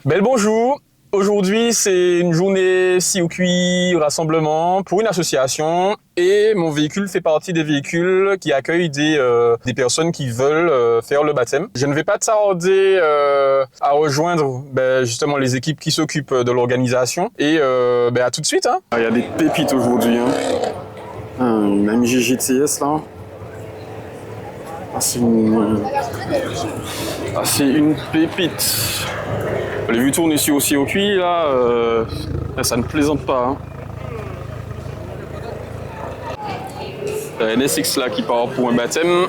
Bel bonjour. Aujourd'hui, c'est une journée COQI rassemblement pour une association et mon véhicule fait partie des véhicules qui accueillent des personnes qui veulent faire le baptême. Je ne vais pas tarder à rejoindre justement les équipes qui s'occupent de l'organisation et à tout de suite. Hein. Il y a des pépites aujourd'hui. Hein. Une MG GTS là. C'est une pépite. Je l'ai vu tourner sur COQI là, ça ne plaisante pas. Hein. La NSX là qui part pour un baptême.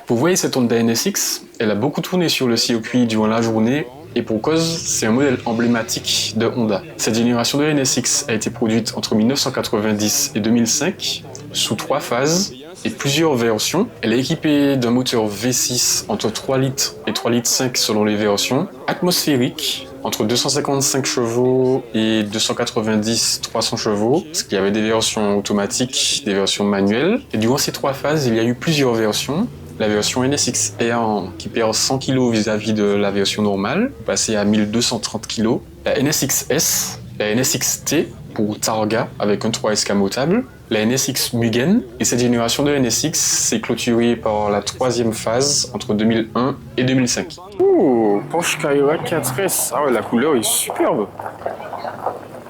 Vous voyez cette Honda NSX, elle a beaucoup tourné sur le COQI durant la journée et pour cause, c'est un modèle emblématique de Honda. Cette génération de NSX a été produite entre 1990 et 2005 sous 3 phases et plusieurs versions. Elle est équipée d'un moteur V6 entre 3 litres et 3 litres 5 selon les versions, atmosphérique entre 255 chevaux et 290-300 chevaux, parce qu'il y avait des versions automatiques, des versions manuelles. Et durant ces 3 phases, il y a eu plusieurs versions. La version NSX R qui perd 100 kg vis-à-vis de la version normale, passée à 1230 kg. La NSX S, la NSX T pour Targa avec un 3S camotable, la NSX Mugen, et cette génération de NSX s'est clôturée par la 3e phase entre 2001 et 2005. Ouh, Porsche Carrera 4S, ah ouais, la couleur est superbe.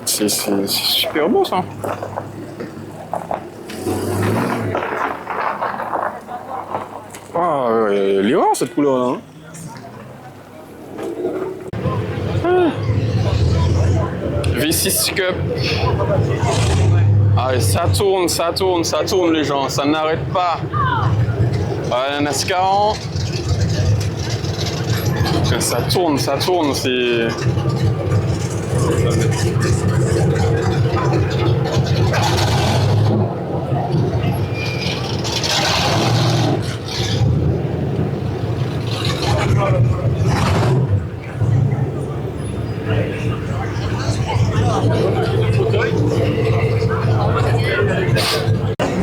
C'est super beau ça. Ah, elle est rare cette couleur là. Hein. V6 Cup. Ah, ça tourne les gens, ça n'arrête pas. Ouais, un S40. Ça tourne, c'est...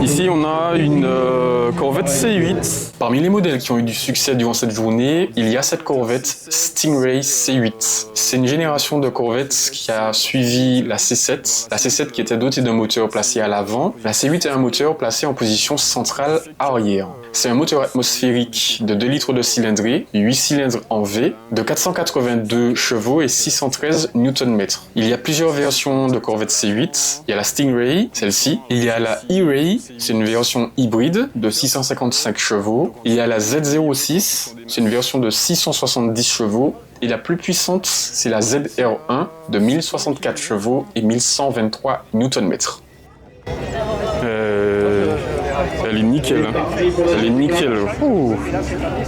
Ici, on a une Corvette C8. Parmi les modèles qui ont eu du succès durant cette journée, il y a cette Corvette Stingray C8. C'est une génération de Corvettes qui a suivi la C7. La C7 qui était dotée d'un moteur placé à l'avant. La C8 est un moteur placé en position centrale arrière. C'est un moteur atmosphérique de 2 litres de cylindrée, 8 cylindres en V, de 482 chevaux et 613 Nm. Il y a plusieurs versions de Corvette C8. Il y a la Stingray, celle-ci. Il y a la E-Ray, c'est une version hybride de 655 chevaux. Il y a la Z06, c'est une version de 670 chevaux. Et la plus puissante, c'est la ZR1 de 1064 chevaux et 1123 Nm. Elle est nickel. Elle est nickel.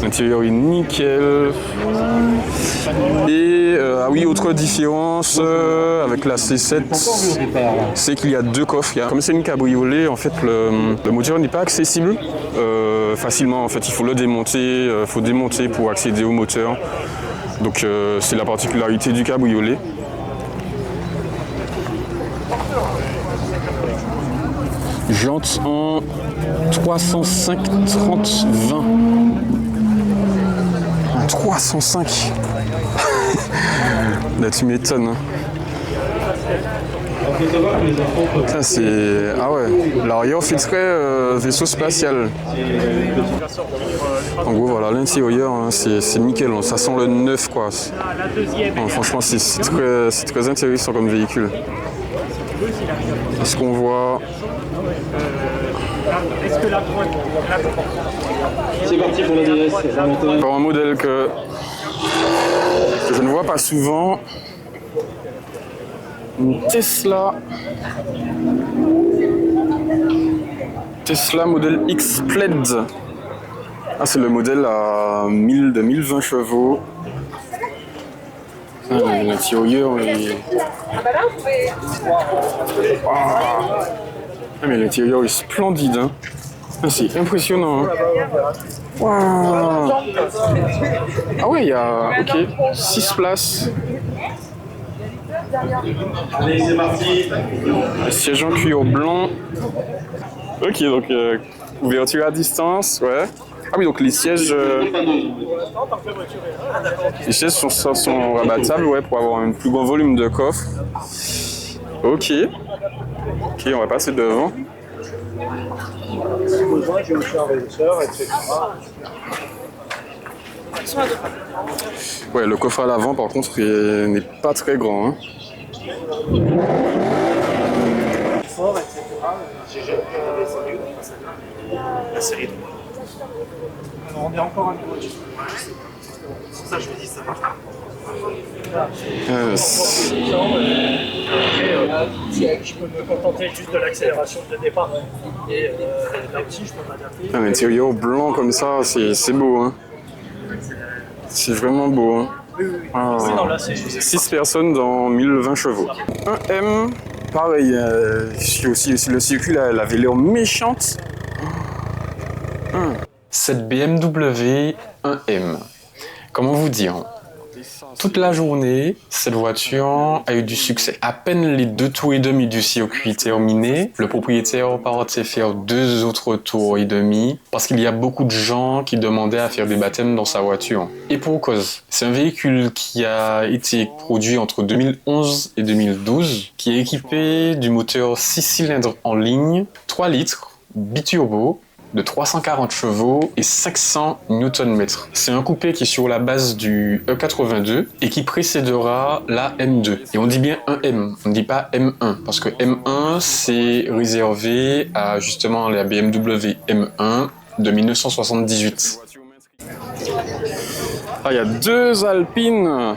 L'intérieur est nickel. Et ah oui, autre différence avec la C7, c'est qu'il y a 2 coffres. Comme c'est une cabriolet, en fait, le moteur n'est pas accessible facilement. En fait, il faut le démonter. Faut démonter pour accéder au moteur. Donc c'est la particularité du cabriolet. Jantes en 305 30 20. 305. Là tu m'étonnes. Ça c'est... Ah ouais, l'arrière filtré vaisseau spatial. En gros voilà, l'intérieur hein, c'est nickel, ça sent le neuf quoi. Non, franchement c'est très intéressant comme véhicule. Est-ce qu'on voit... C'est parti pour la DS. Un modèle que je ne vois pas souvent. Une Tesla modèle X-Plaid. Ah, c'est le modèle à 1020 chevaux. L'intérieur est... Ah, mais l'intérieur est splendide. Hein. Ah, c'est impressionnant. Hein. Wow. Ah ouais, il y a 6 places. Allez, c'est parti. Le siège en cuir blanc. Ok, donc ouverture à distance, ouais. Ah oui, donc les sièges sont rabattables, ouais, pour avoir un plus grand volume de coffre. Ok. Ok, on va passer devant. Ouais, le coffre à l'avant, par contre, n'est pas très grand. Hein. La série 3. Alors, on est encore un niveau. C'est ça que je me dis, ça marche pas. Je peux me contenter juste de l'accélération de départ. Et là aussi, je peux m'adapter. Un intérieur blanc comme ça, c'est beau. Hein. C'est vraiment beau. Hein. Oui. Ah, Oui, non, là, c'est 6 personnes dans 1020 chevaux. Un M, pareil, aussi le circuit, elle avait l'air méchante. Cette BMW 1M, comment vous dire? Toute la journée, cette voiture a eu du succès. À peine les 2 tours et demi du circuit terminés, le propriétaire partait faire 2 autres tours et demi parce qu'il y a beaucoup de gens qui demandaient à faire des baptêmes dans sa voiture. Et pour cause, c'est un véhicule qui a été produit entre 2011 et 2012, qui est équipé du moteur 6 cylindres en ligne, 3 litres, biturbo, de 340 chevaux et 500 Nm. C'est un coupé qui est sur la base du E82 et qui précédera la M2. Et on dit bien 1M, on ne dit pas M1, parce que M1 c'est réservé à justement la BMW M1 de 1978. Ah, il y a 2 Alpines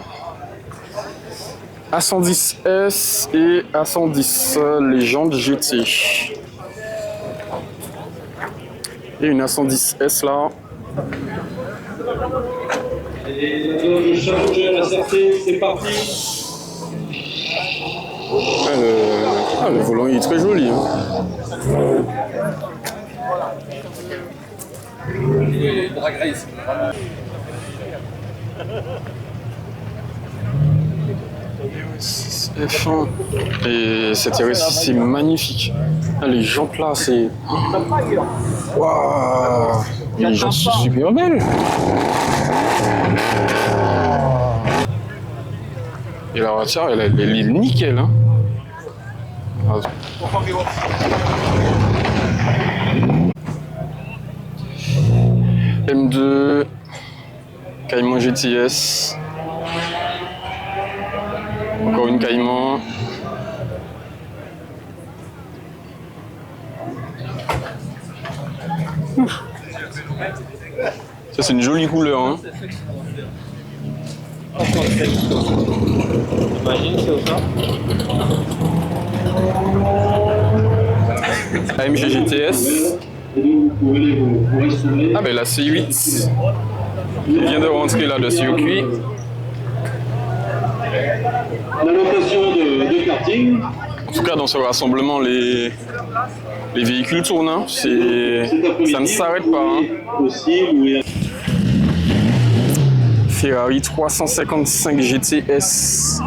A110S et A110 Légende GT. Et une A110S là. Et le chargeur SRT, c'est parti. Le volant il est très joli. Hein. F1. Et cette RS6 c'est magnifique. Ah, les jantes là c'est... Waouh, les jantes sont super belles. Et la voiture elle est nickel. Hein. M2 Cayman GTS. Encore une Cayman. Ça c'est une jolie couleur. Hein. AMG GTS. Ah ben la C8 qui vient de rentrer là de circuit. La location de karting. En tout cas dans ce rassemblement les véhicules tournent, hein. Ça ne s'arrête pas. Hein. Ferrari 355 GTS.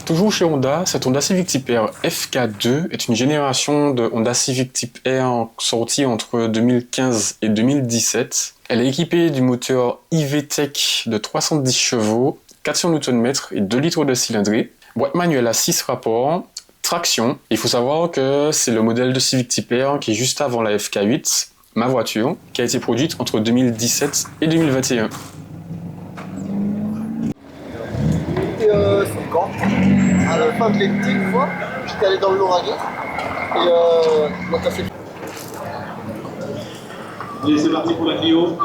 Toujours chez Honda, cette Honda Civic Type R FK2 est une génération de Honda Civic Type R sortie entre 2015 et 2017. Elle est équipée du moteur iVTEC de 310 chevaux, 400 Nm et 2 litres de cylindrée. Boîte manuelle à 6 rapports, traction. Il faut savoir que c'est le modèle de Civic Type R qui est juste avant la FK8, ma voiture, qui a été produite entre 2017 et 2021. Quand à la fin de l'été, une fois, j'étais allé dans le Lauragais et on a cassé. Et c'est parti pour la Clio.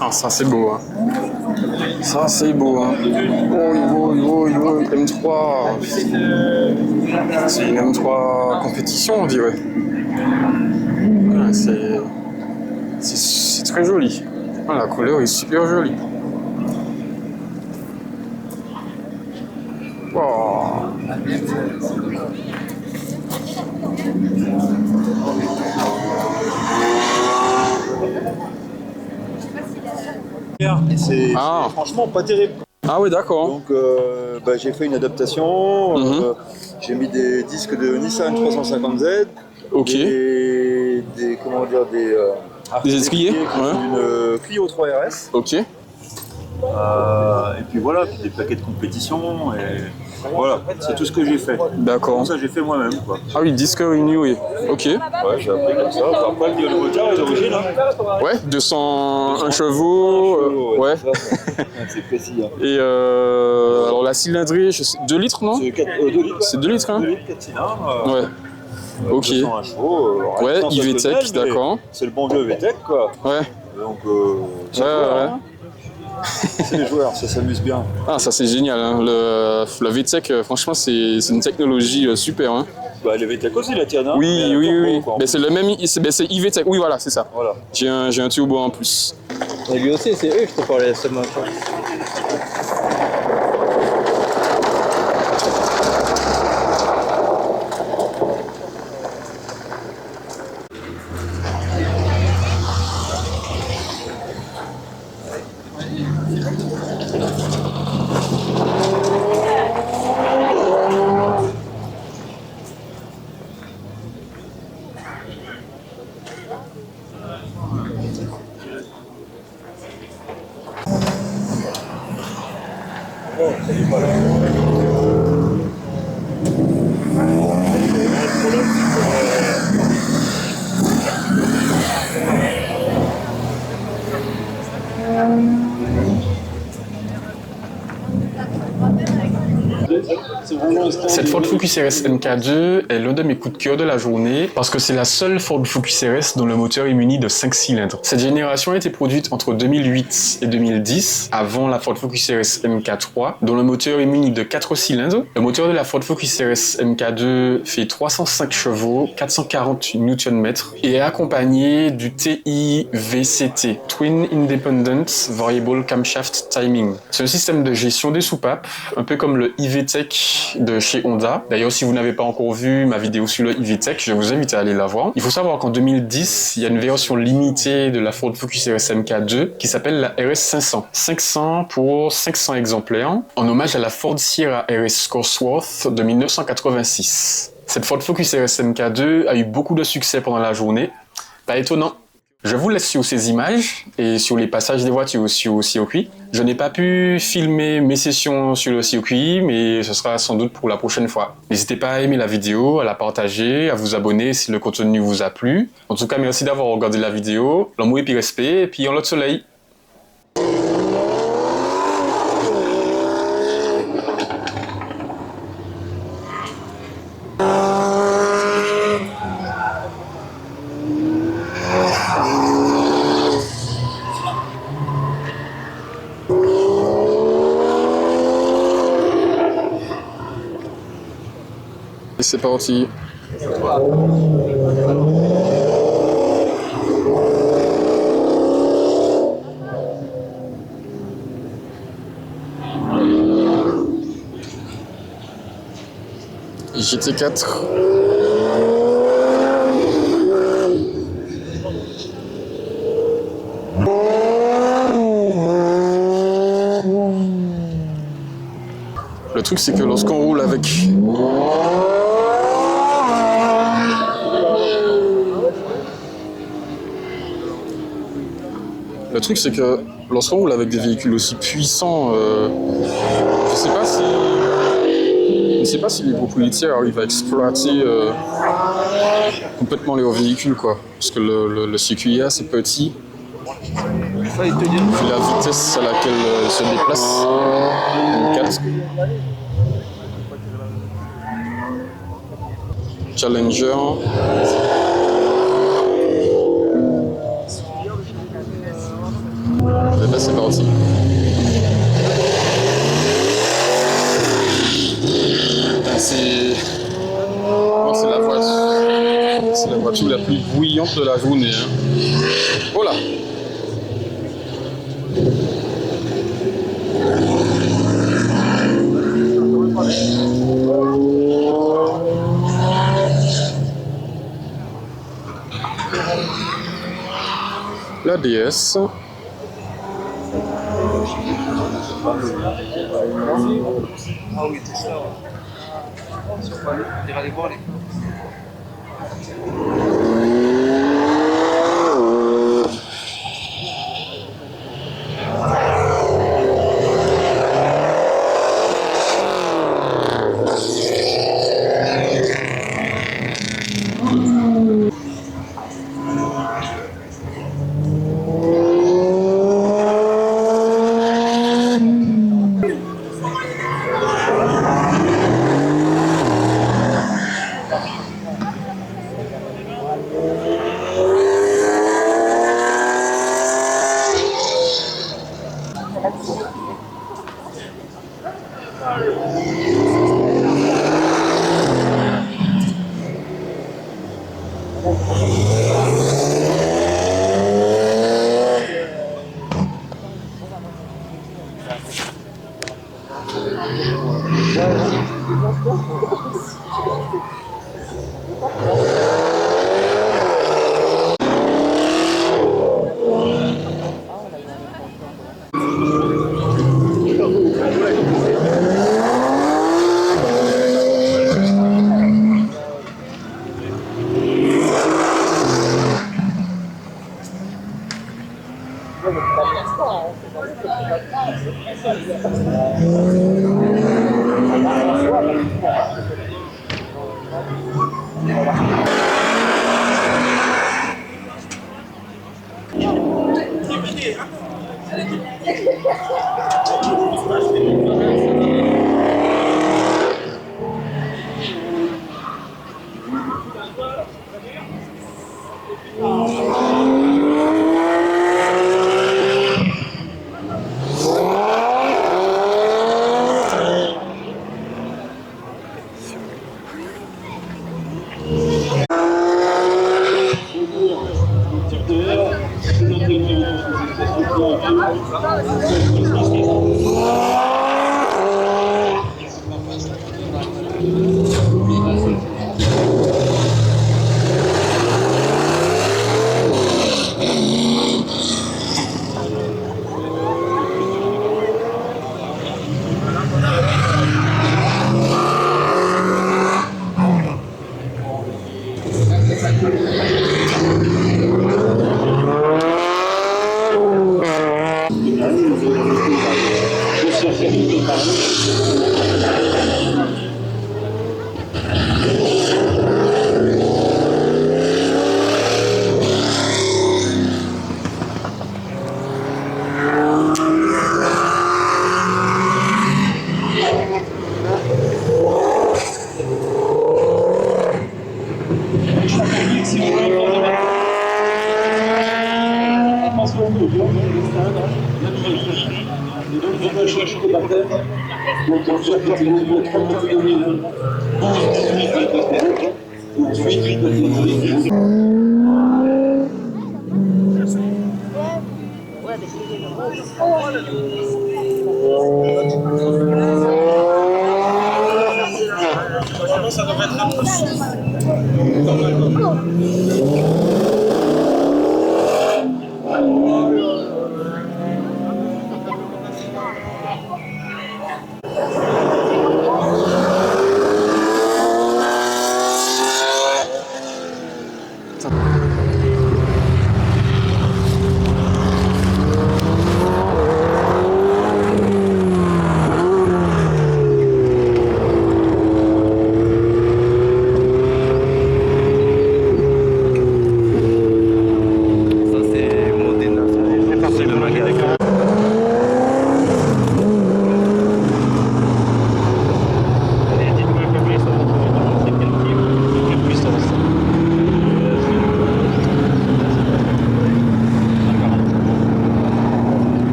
Ah ça c'est beau. Hein. Ça c'est beau. Hein. Oh, M3. C'est une M3 compétition on dirait. Ouais, C'est très joli. Ah, la couleur est super jolie. Wow. C'est Ah. franchement pas terrible. Ah oui, d'accord. Donc j'ai fait une adaptation, j'ai mis des disques de Nissan 350Z, Ok. des comment dire Des étriers, qui ouais. sont une Clio 3 RS. Ok. Et puis voilà, puis des paquets de compétition et voilà, c'est tout ce que j'ai fait. D'accord. Tout ça j'ai fait moi-même quoi. Ah oui, disque renewé. Ok. Ouais, j'ai appris comme ça. Après le moteur est d'origine. Ouais, 201 chevaux. Ouais. C'est précis. Hein. Et alors la cylindrée, 2 litres, non? C'est 2 litres. C'est 2 litres, hein? 2 litres, 4 cylindres. Ouais. Ok. 201 chevaux. Ouais, résistance IVTEC, personnelle, mais d'accord. C'est le bon vieux VTEC quoi. Ouais. Donc c'est Ouais, joueur, ouais. hein. C'est les joueurs, ça s'amuse bien. Ah, ça c'est génial. Hein. Le VTEC, franchement, c'est une technologie super. Hein. Bah, les VTEC aussi la tienne, hein. Oui, mais oui, turbo, oui. quoi, en Ben, c'est le même, c'est IVTEC. Oui, voilà, c'est ça. Voilà. J'ai un turbo en plus. Et lui aussi, c'est eux que je te parlais ce matin. Cette Ford Focus RS MK2 est l'un de mes coups de cœur de la journée parce que c'est la seule Ford Focus RS dont le moteur est muni de 5 cylindres. Cette génération a été produite entre 2008 et 2010, avant la Ford Focus RS MK3, dont le moteur est muni de 4 cylindres. Le moteur de la Ford Focus RS MK2 fait 305 chevaux, 440 Nm et est accompagné du TI VCT, Twin Independent Variable Camshaft Timing. C'est un système de gestion des soupapes, un peu comme le IVTEC de chez Honda. D'ailleurs, si vous n'avez pas encore vu ma vidéo sur le IVTEC, je vous invite à aller la voir. Il faut savoir qu'en 2010, il y a une version limitée de la Ford Focus RS MK2 qui s'appelle la RS 500. 500 pour 500 exemplaires, en hommage à la Ford Sierra RS Cosworth de 1986. Cette Ford Focus RS MK2 a eu beaucoup de succès pendant la journée. Pas étonnant. Je vous laisse sur ces images et sur les passages des voitures sur le circuit. Je n'ai pas pu filmer mes sessions sur le circuit, mais ce sera sans doute pour la prochaine fois. N'hésitez pas à aimer la vidéo, à la partager, à vous abonner si le contenu vous a plu. En tout cas, merci d'avoir regardé la vidéo. L'amour et puis respect, et puis en l'autre soleil. Et c'est parti. GT4. Le truc c'est que lorsqu'on roule avec Le truc, c'est que lorsqu'on roule avec des véhicules aussi puissants, je ne sais pas si les propriétaires arrivent à exploiter complètement leurs véhicules, quoi. Parce que le circuit est assez petit. Puis la vitesse à laquelle il se déplace, 4. Challenger. Et là, c'est parti. C'est la voiture. c'est la voiture la plus bruyante de la journée. Hein. Voilà. La DS. Ah oui, c'est ça. On ira les voir les.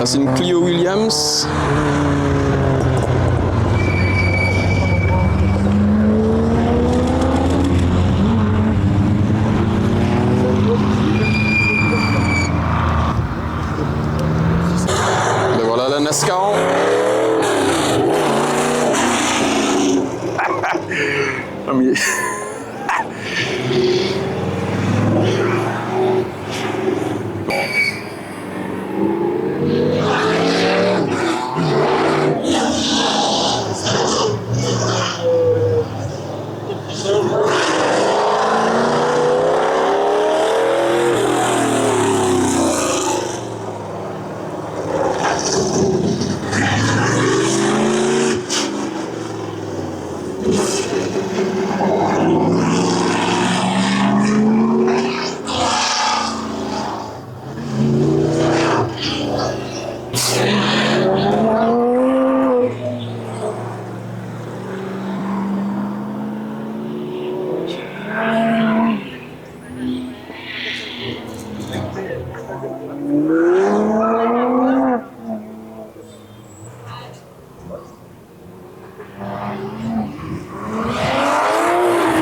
c'est une Clio Williams. Ben voilà la NASCAR. Ah, mais...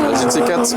La GT4.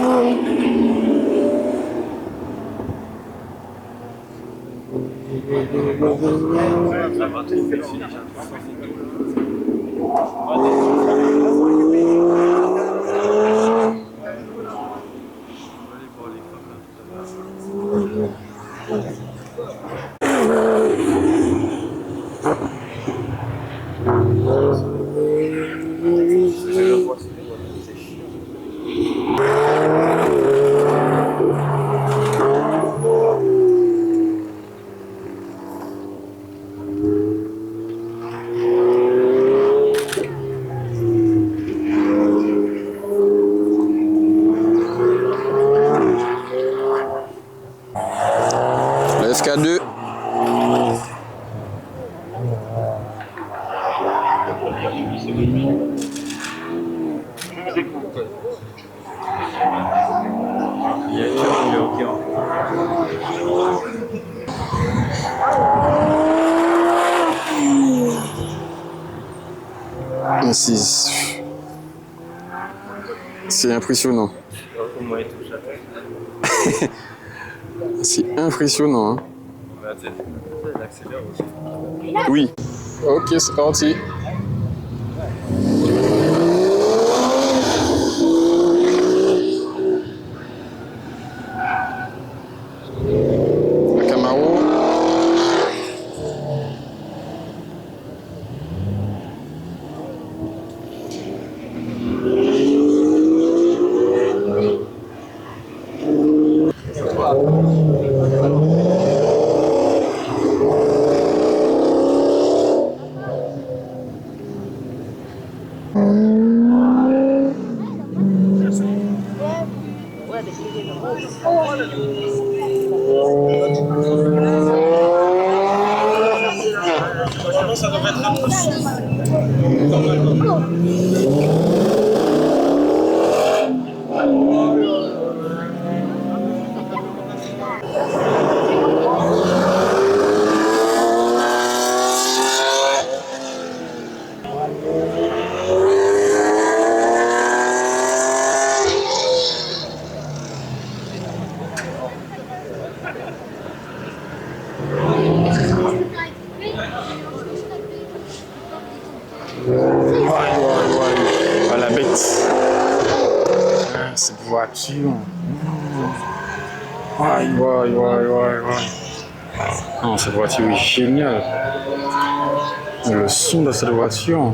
La FK2. C'est impressionnant. C'est impressionnant. Hein. Oui. Ok, c'est parti. La Camaro. Ça devrait être un peu Ah, la bête. Ah, cette voiture. Non, cette voiture est géniale. Le son de cette voiture.